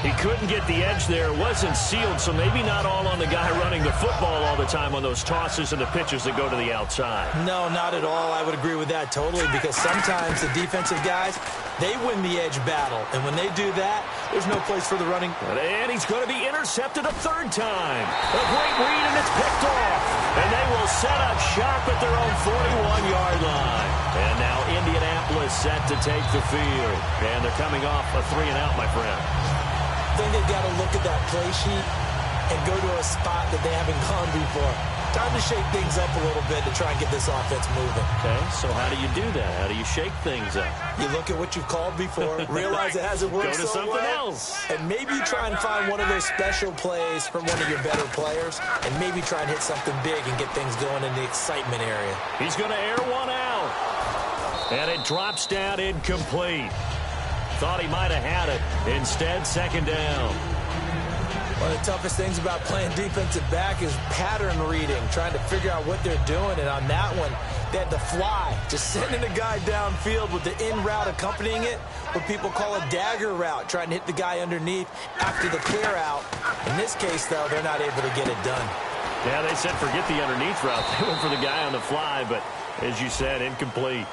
He couldn't get the edge there. It wasn't sealed, so maybe not all on the guy running the football all the time on those tosses and the pitches that go to the outside. No, not at all. I would agree with that totally, because sometimes the defensive guys, they win the edge battle. And when they do that, there's no place for the running. And he's going to be intercepted a third time. A great read, and it's picked off. And they will set up shop at their own 41-yard line. And now Indianapolis set to take the field. And they're coming off a 3-and-out, my friend. I think they've got to look at that play sheet and go to a spot that they haven't gone before. Time to shake things up a little bit to try and get this offense moving. Okay, so how do you do that? How do you shake things up? You look at what you've called before, realize it hasn't worked Go to so something well, else. and maybe try and find one of those special plays from one of your better players, and maybe try and hit something big and get things going in the excitement area. He's going to air one out. And it drops down incomplete. Thought he might have had it. Instead, second down. One of the toughest things about playing defensive back is pattern reading, trying to figure out what they're doing. And on that one, they had to fly, just sending a guy downfield with the in route accompanying it, what people call a dagger route, trying to hit the guy underneath after the clear out. In this case, though, they're not able to get it done. Yeah, they said forget the underneath route. They went for the guy on the fly, but as you said, incomplete.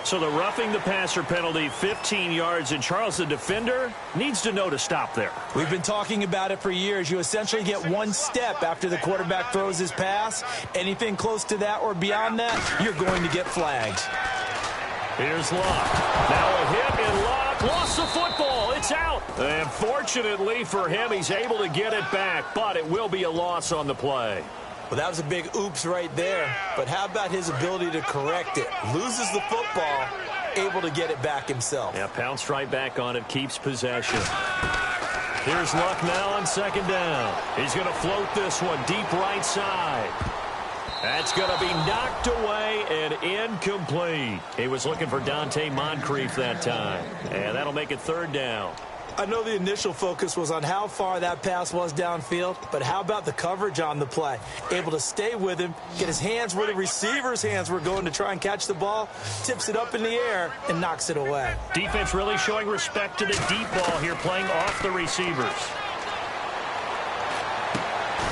So the roughing the passer penalty, 15 yards, and Charles, the defender, needs to know to stop there. We've been talking about it for years. You essentially get one step after the quarterback throws his pass. Anything close to that or beyond that, you're going to get flagged. Here's Locke. Now a hit, and Locke lost the football. It's out. And fortunately for him, he's able to get it back, but it will be a loss on the play. Well, that was a big oops right there. But how about his ability to correct it? Loses the football, able to get it back himself. Yeah, pounced right back on it, keeps possession. Here's Luck now on second down. He's going to float this one deep right side. That's going to be knocked away and incomplete. He was looking for Dante Moncrief that time. And that'll make it third down. I know the initial focus was on how far that pass was downfield, but how about the coverage on the play? Able to stay with him, get his hands where the receiver's hands were going to try and catch the ball, tips it up in the air, and knocks it away. Defense really showing respect to the deep ball here, playing off the receivers.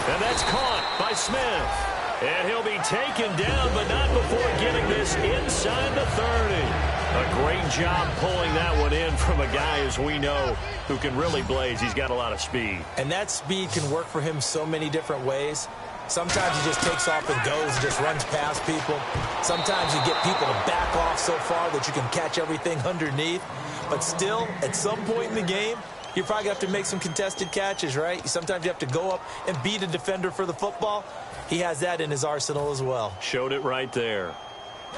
And that's caught by Smith. And he'll be taken down, but not before getting this inside the 30. A great job pulling that one in from a guy, as we know, who can really blaze. He's got a lot of speed. And that speed can work for him so many different ways. Sometimes he just takes off and goes and just runs past people. Sometimes you get people to back off so far that you can catch everything underneath. But still, at some point in the game, you probably have to make some contested catches, right? Sometimes you have to go up and beat a defender for the football. He has that in his arsenal as well. Showed it right there.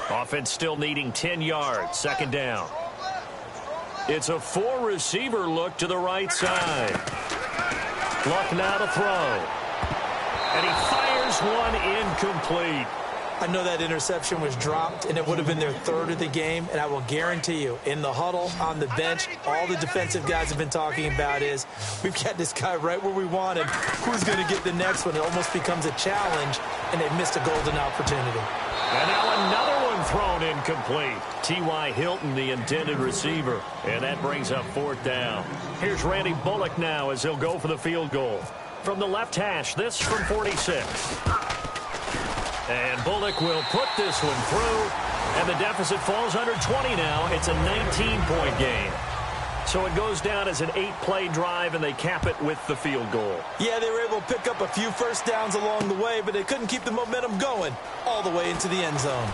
Offense still needing 10 yards. Second down. It's a four-receiver look to the right side. Luck now to throw. And he fires one incomplete. I know that interception was dropped, and it would have been their third of the game. And I will guarantee you, in the huddle, on the bench, all the defensive guys have been talking about is, we've got this guy right where we want him. Who's going to get the next one? It almost becomes a challenge, and they've missed a golden opportunity. And now another one thrown incomplete. T.Y. Hilton, the intended receiver. And that brings up fourth down. Here's Randy Bullock now as he'll go for the field goal. From the left hash, this from 46. And Bullock will put this one through, and the deficit falls under 20 now. It's a 19-point game. So it goes down as an 8-play drive, and they cap it with the field goal. Yeah, they were able to pick up a few first downs along the way, but they couldn't keep the momentum going all the way into the end zone.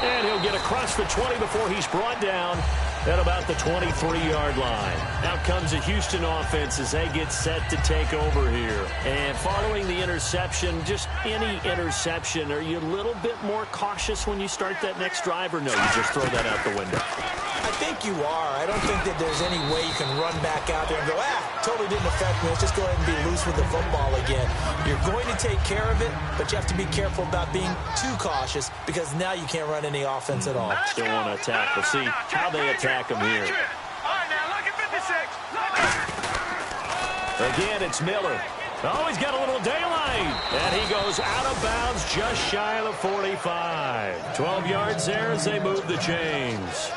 And he'll get across the 20 before he's brought down at about the 23-yard line. Out comes the Houston offense as they get set to take over here. And following the interception, just any interception, are you a little bit more cautious when you start that next drive, or no, you just throw that out the window? I think you are. I don't think that there's any way you can run back out there and go, totally didn't affect me. Let's just go ahead and be loose with the football again. You're going to take care of it, but you have to be careful about being too cautious because now you can't run any offense at all. Still want to attack. We'll see how they attack them here. All right, now look at 56. Again, it's Miller. Oh, he's got a little daylight. And he goes out of bounds just shy of the 45. 12 yards there as they move the chains.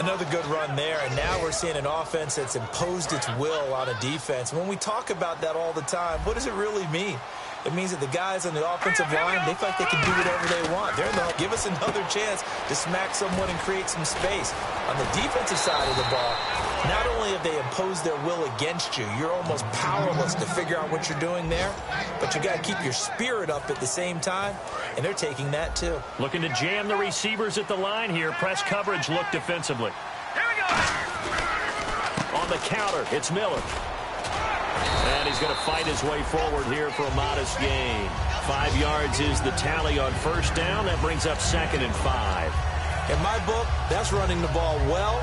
Another good run there, and now we're seeing an offense that's imposed its will on a defense. When we talk about that all the time, what does it really mean? It means that the guys on the offensive line, they feel like they can do whatever they want. They're going to give us another chance to smack someone and create some space. On the defensive side of the ball, not only have they imposed their will against you, you're almost powerless to figure out what you're doing there, but you got to keep your spirit up at the same time, and they're taking that too. Looking to jam the receivers at the line here. Press coverage look defensively. Here we go. On the counter, it's Miller. And he's going to fight his way forward here for a modest gain. 5 yards is the tally on first down. That brings up 2nd and 5. In my book, that's running the ball well,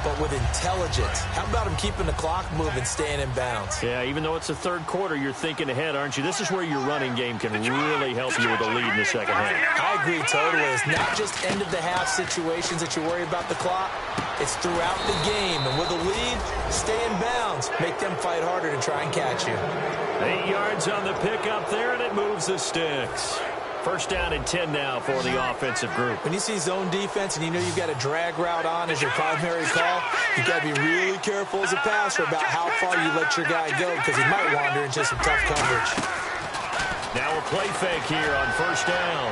but with intelligence. How about him keeping the clock moving, staying in bounds? Yeah, even though it's the third quarter, you're thinking ahead, aren't you? This is where your running game can really help you with a lead in the second half. I agree totally. It's not just end-of-the-half situations that you worry about the clock. It's throughout the game. And with a lead, stay in bounds. Make them fight harder to try and catch you. 8 yards on the pickup there, and it moves the sticks. First down and 10 now for the offensive group. When you see zone defense and you know you've got a drag route on as your primary call, you've got to be really careful as a passer about how far you let your guy go because he might wander into some tough coverage. Now a play fake here on first down.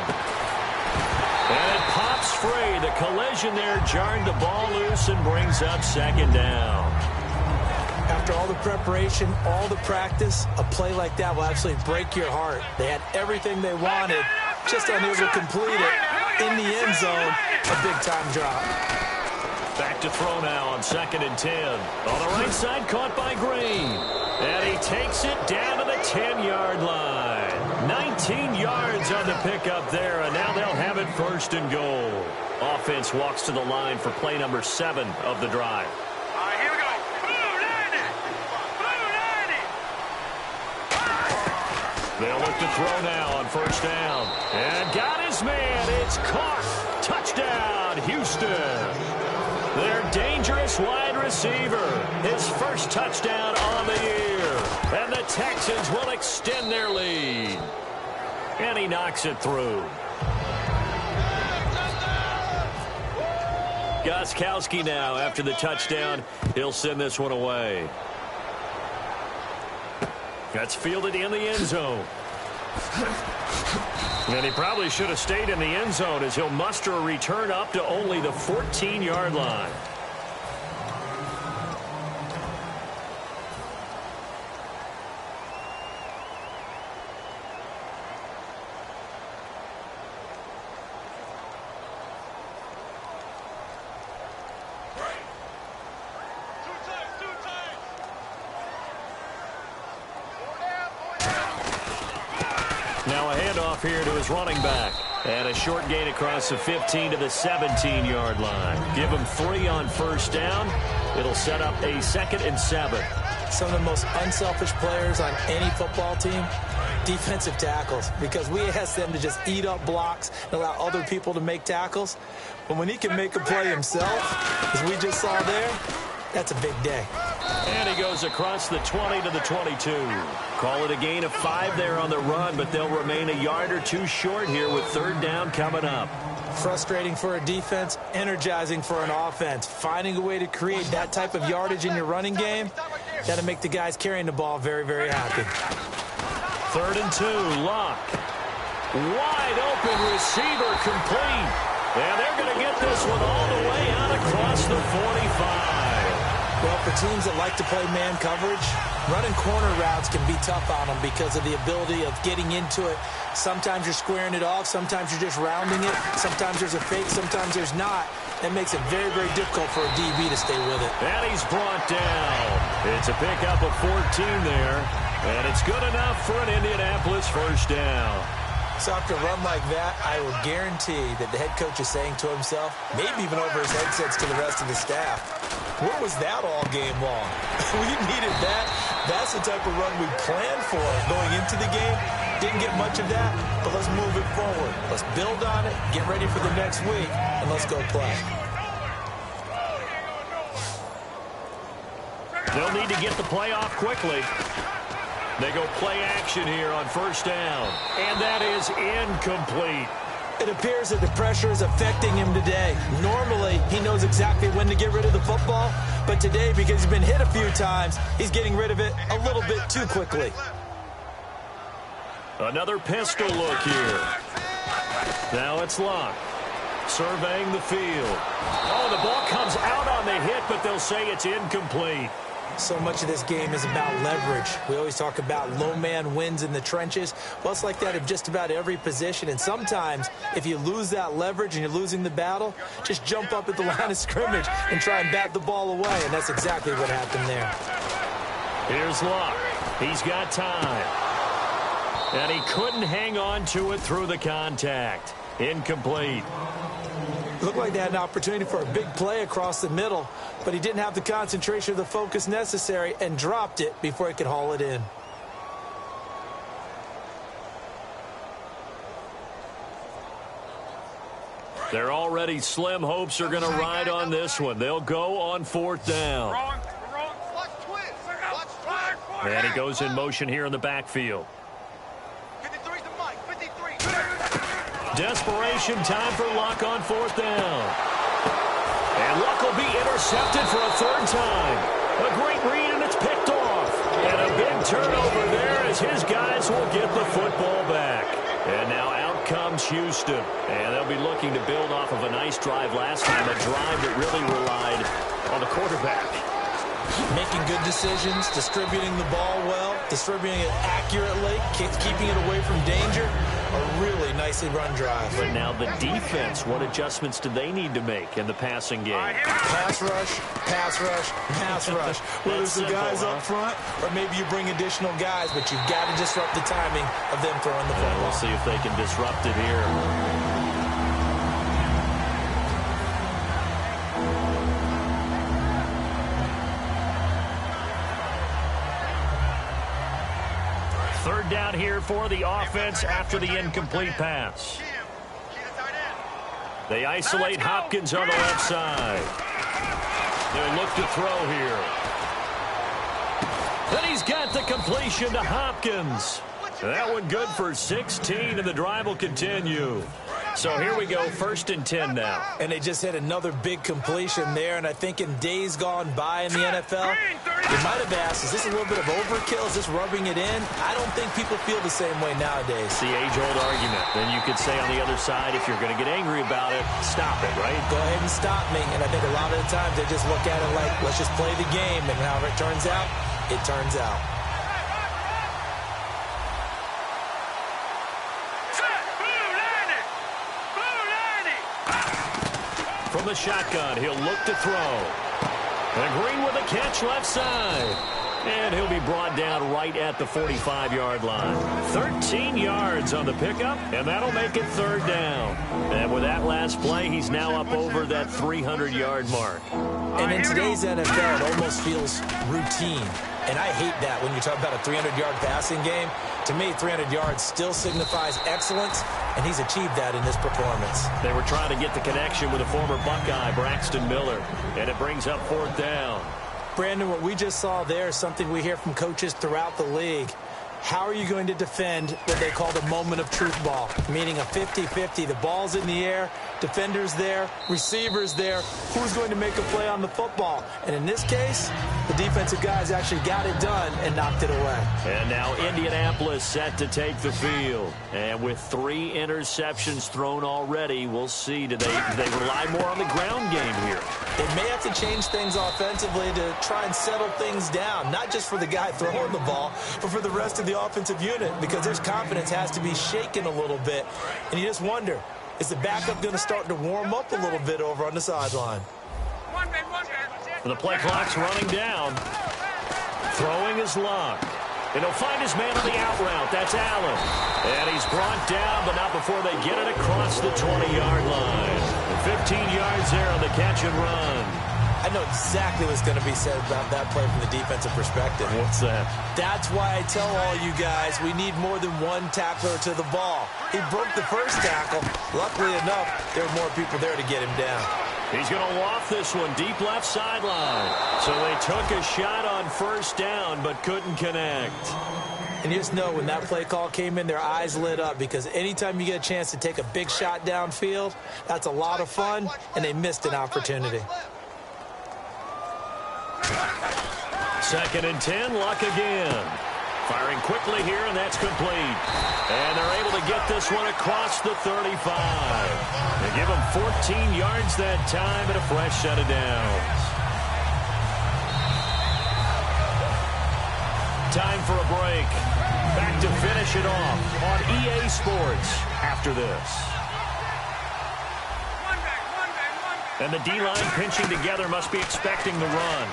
And it pops free. The collision there jarred the ball loose and brings up 2nd down. After all the preparation, all the practice, a play like that will actually break your heart. They had everything they wanted, just unable to complete it. In the end zone, a big-time drop. Back to throw now on 2nd and 10. On the right side, caught by Green. And he takes it down to the 10-yard line. 19 yards on the pickup there, and now they'll have it 1st and goal. Offense walks to the line for play number 7 of the drive. All right, here we go. They'll look to throw now on first down. And got his man. It's caught. Touchdown, Houston. Their dangerous wide receiver. His first touchdown on the year. And the Texans will extend their lead. And he knocks it through. Gostkowski now after the touchdown. He'll send this one away. That's fielded in the end zone. And he probably should have stayed in the end zone as he'll muster a return up to only the 14-yard line. Now a handoff here to his running back. And a short gain across the 15 to the 17-yard line. Give him 3 on first down. It'll set up a 2nd and 7. Some of the most unselfish players on any football team, defensive tackles, because we ask them to just eat up blocks and allow other people to make tackles. But when he can make a play himself, as we just saw there, that's a big day. And he goes across the 20 to the 22. Call it a gain of 5 there on the run, but they'll remain a yard or 2 short here with 3rd down coming up. Frustrating for a defense, energizing for an offense. Finding a way to create that type of yardage in your running game, that'll make the guys carrying the ball very, very happy. 3rd and 2, Luck. Wide open receiver complete. And they're going to get this one all the way out across the 45. Well, for teams that like to play man coverage, running corner routes can be tough on them because of the ability of getting into it. Sometimes you're squaring it off. Sometimes you're just rounding it. Sometimes there's a fake. Sometimes there's not. That makes it very, very difficult for a DB to stay with it. And he's brought down. It's a pickup of 14 there. And it's good enough for an Indianapolis first down. So after a run like that, I will guarantee that the head coach is saying to himself, maybe even over his headsets to the rest of the staff, where was that all game long? We needed that. That's the type of run we planned for going into the game. Didn't get much of that, but let's move it forward. Let's build on it, get ready for the next week, and let's go play. They'll need to get the play off quickly. They go play action here on first down. And that is incomplete. It appears that the pressure is affecting him today. Normally, he knows exactly when to get rid of the football. But today, because he's been hit a few times, he's getting rid of it a little bit too quickly. Another pistol look here. Now it's Luck. Surveying the field. Oh, the ball comes out on the hit, but they'll say it's incomplete. So much of this game is about leverage. We always talk about low man wins in the trenches. Well, it's like that in just about every position. And sometimes, if you lose that leverage and you're losing the battle, just jump up at the line of scrimmage and try and bat the ball away. And that's exactly what happened there. Here's Luck. He's got time. And he couldn't hang on to it through the contact. Incomplete. Looked like they had an opportunity for a big play across the middle, but he didn't have the concentration or the focus necessary and dropped it before he could haul it in. They're already slim hopes are going to ride on this one. They'll go on fourth down. And he goes in motion here in the backfield. Desperation time for Luck on fourth down. And Luck will be intercepted for a third time. A great read, and it's picked off. And a big turnover there as his guys will get the football back. And now out comes Houston. And they'll be looking to build off of a nice drive last time, a drive that really relied on the quarterback. Making good decisions, distributing the ball well, distributing it accurately, keeping it away from danger. A really nicely run drive. But now the defense, what adjustments do they need to make in the passing game? Pass rush, pass rush, pass rush. Whether it's the guys up front or maybe you bring additional guys, but you've got to disrupt the timing of them throwing the football. We'll see if they can disrupt it here. Third down here for the offense after the incomplete pass. They isolate Hopkins on the left side. They'll look to throw here. Then he's got the completion to Hopkins. That one good for 16, and the drive will continue. So here we go, 1st and 10 now. And they just had another big completion there, and I think in days gone by in the NFL, you might have asked, is this a little bit of overkill? Is this rubbing it in? I don't think people feel the same way nowadays. It's the age-old argument. Then you could say on the other side, if you're going to get angry about it, stop it, right? Go ahead and stop me. And I think a lot of the times they just look at it like, let's just play the game, and however it turns out, it turns out. From the shotgun, he'll look to throw. And Green with a catch left side. And he'll be brought down right at the 45-yard line. 13 yards on the pickup, and that'll make it third down. And with that last play, he's now up over that 300-yard mark. And in today's NFL, it almost feels routine. And I hate that when you talk about a 300-yard passing game. To me, 300 yards still signifies excellence, and he's achieved that in this performance. They were trying to get the connection with a former Buckeye, Braxton Miller, and it brings up fourth down. Brandon, what we just saw there is something we hear from coaches throughout the league. How are you going to defend what they call the moment of truth ball, meaning a 50-50? The ball's in the air, defenders there, receivers there. Who's going to make a play on the football? And in this case, The defensive guys actually got it done and knocked it away. And now Indianapolis set to take the field. And with 3 interceptions thrown already, we'll see. Do they rely more on the ground game here? They may have to change things offensively to try and settle things down, not just for the guy throwing the ball, but for the rest of the offensive unit, because their confidence has to be shaken a little bit. And you just wonder, is the backup going to start to warm up a little bit over on the sideline? And the play clock's running down. Throwing is Luck. And he'll find his man on the out route. That's Allen. And he's brought down, but not before they get it across the 20-yard line. And 15 yards there on the catch and run. I know exactly what's going to be said about that play from the defensive perspective. What's that? That's why I tell all you guys we need more than one tackler to the ball. He broke the first tackle. Luckily enough, there were more people there to get him down. He's going to loft this one deep left sideline. So they took a shot on first down but couldn't connect. And you just know when that play call came in, their eyes lit up, because anytime you get a chance to take a big shot downfield, that's a lot of fun, and they missed an opportunity. 2nd and 10, Luck again. Firing quickly here, and that's complete. And they're able to get this one across the 35. They give him 14 yards that time and a fresh set of downs. Time for a break. Back to finish it off on EA Sports after this. And the D-line pinching together must be expecting the run.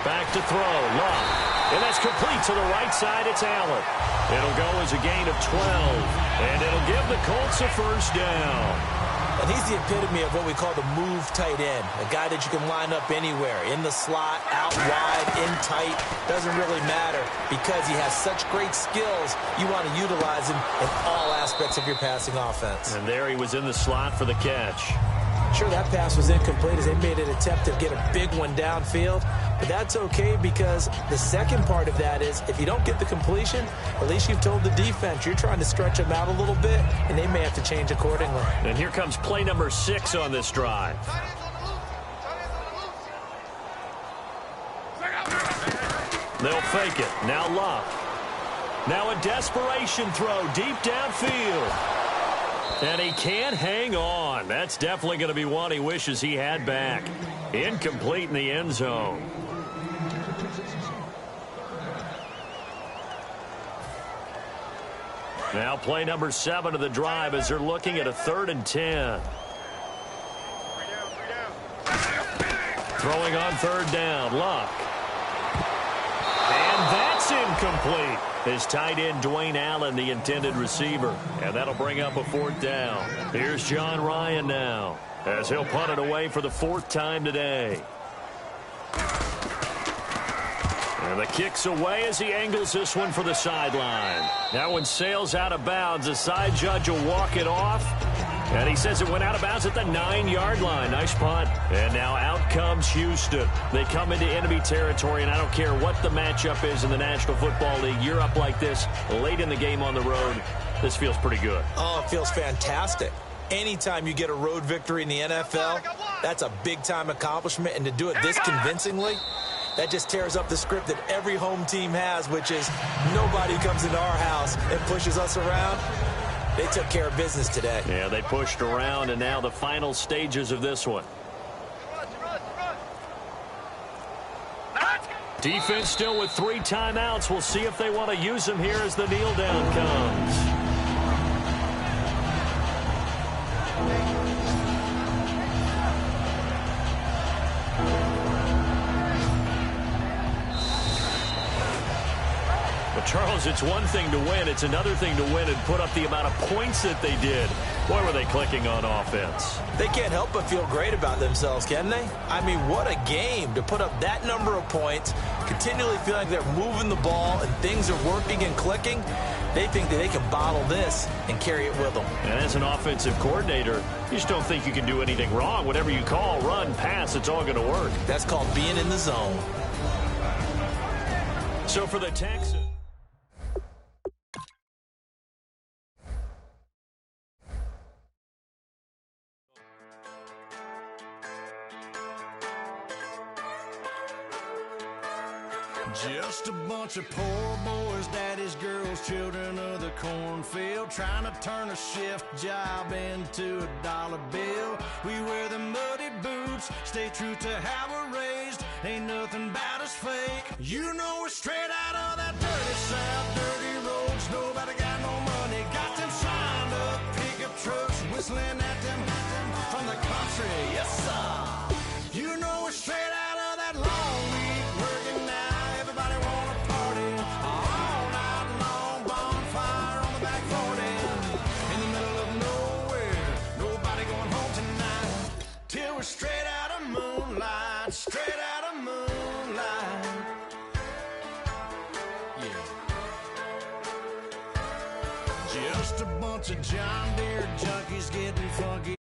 Back to throw, Luck. And that's complete to the right side. It's Allen. It'll go as a gain of 12. And it'll give the Colts a first down. And he's the epitome of what we call the move tight end. A guy that you can line up anywhere. In the slot, out wide, in tight. Doesn't really matter, because he has such great skills. You want to utilize him in all aspects of your passing offense. And there he was in the slot for the catch. Sure, that pass was incomplete as they made an attempt to get a big one downfield. But that's okay, because the second part of that is if you don't get the completion, at least you've told the defense you're trying to stretch them out a little bit, and they may have to change accordingly. And here comes play number 6 on this drive. They'll fake it. Now Luck. Now a desperation throw deep downfield. And he can't hang on. That's definitely going to be one he wishes he had back. Incomplete in the end zone. Now play number 7 of the drive as they're looking at a 3rd and 10. Throwing on 3rd down, Luck. And that's incomplete. His tight end, Dwayne Allen, the intended receiver. And that'll bring up a 4th down. Here's John Ryan now, as he'll punt it away for the 4th time today. And the kick's away as he angles this one for the sideline. That one sails out of bounds. The side judge will walk it off. And he says it went out of bounds at the 9-yard line. Nice punt. And now out comes Houston. They come into enemy territory, and I don't care what the matchup is in the National Football League. You're up like this late in the game on the road. This feels pretty good. Oh, it feels fantastic. Anytime you get a road victory in the NFL, that's a big-time accomplishment. And to do it this convincingly, that just tears up the script that every home team has, which is nobody comes into our house and pushes us around. They took care of business today. Yeah, they pushed around, and now the final stages of this one. Defense still with 3 timeouts. We'll see if they want to use them here as the kneel down comes. Charles, it's one thing to win. It's another thing to win and put up the amount of points that they did. Boy, were they clicking on offense. They can't help but feel great about themselves, can they? I mean, what a game to put up that number of points, continually feel like they're moving the ball and things are working and clicking. They think that they can bottle this and carry it with them. And as an offensive coordinator, you just don't think you can do anything wrong. Whatever you call, run, pass, it's all going to work. That's called being in the zone. So for the Texans. Just a bunch of poor boys, daddy's girls, children of the cornfield, trying to turn a shift job into a dollar bill. We wear the muddy boots, stay true to how we're raised. Ain't nothing about us fake. You know we're straight out of that dirty south, dirty roads. Nobody got no money, got them signed up pickup trucks, whistling at them from the country. Yes, sir. You know we're straight out of that long week working now. Everybody wanna party all night long, bonfire on the back 40, in the middle of nowhere. Nobody going home tonight till we're straight out of moonlight, straight out of moonlight. Yeah. Just a bunch of John Deere junkies getting funky.